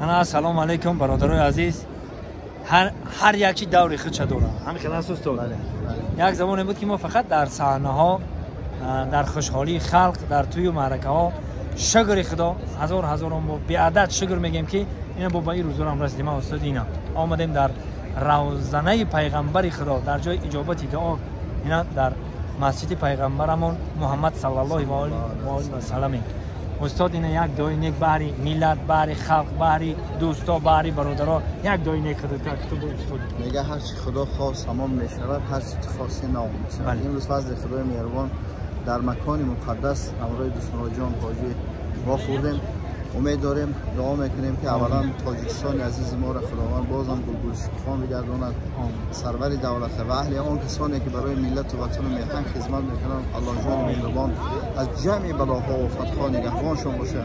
انا سلام علیکم برادرای عزیز. هر یکی دوری خودش داره. همین خلاص است. یک زمانی بود که ما فقط در صحنه ها، در خوشحالی خلق، در توی معرکه ها شکر خدا هزار ما بی عدد شکر میگیم که اینا با این روزا هم رسیدیم. ما استاد اینا آمدیم در روزنه پیغمبر خدا، در جای اجابت دعا، اینا در مسجد پیغمبرمون محمد صلی الله و آله و سلم. استاد اینا یک دعای نیک بری ملت، بری خلق، بری دوستا، بری برادرها، یک دعای نیک خدا تو استاد میگه هر چی خدا خواست تمام میشود، هر چی خاصی نام میشه. این روز فضل خدای مهربان در مکان مقدس همراه دوستان جان حاجی واخوردیم. امید داریم، دعا میکنیم که اولا تاجیکستان عزیز ما را خداوند بازم گلگل شکوفا بگرداند، سرور دولت و اهل آن کسانی که برای ملت و وطن میهن خدمت میکنند الله جان مهربان از جمع بلاها و فتحا نگهبانشان باشه.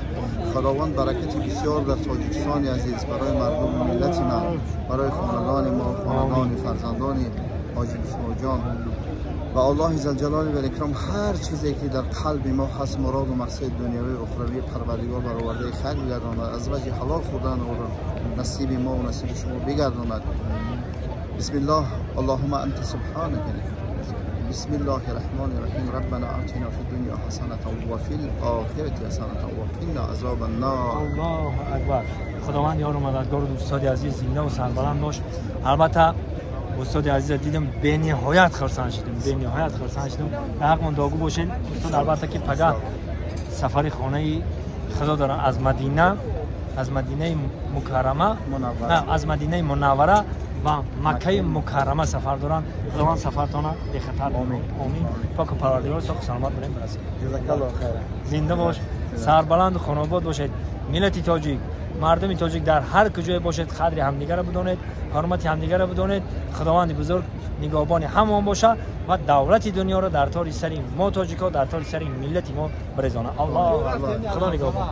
خداوند برکت بسیار در تاجیکستان عزیز برای مردم و ملت ما، برای خاندان ما، خاندان فرزندان حاجی جان و الله ذوالجلال و الاکرام هر چیزی که در قلب ما هست مراد و مقصد دنیوی و اخروی پروردگار برآورده خیر بگرداند، از وجه حلال خوردن و نصیب ما و نصیب شما بگرداند. بسم الله اللهم انت سبحانك. بسم الله الرحمن الرحیم. ربنا آتنا فی الدنیا حسنة و فی الآخرة حسنة و قنا عذاب النار. الله اکبر. خداوند یار و مددگار دوستان عزیز زنده و سربلند باش. البته استاد عزیز دیدم به نهایت خرسان شدیم، در حق من داغو باشین. استاد البته که پگاه سفر خانه خدا دارن از مدینه مکرمه، از مدینه منوره و مکه مکرمه سفر دارن. خداوند سفرتان به خطر آمین. پاک پروردگار صاحب سلامت بریم برسید. جزاک الله خیر. زنده باش، سربلند و خانواد باشید. ملت تاجیک، مردم تاجیک در هر کجای باشید قدر همدیگه را بدونید، حرمت همدیگه را بدونید. خداوند بزرگ نگهبان همون باشه و دولت دنیا را در تار سر ما تاجیکا، در تار سر ملت ما برسانه. الله خدا نگهبان.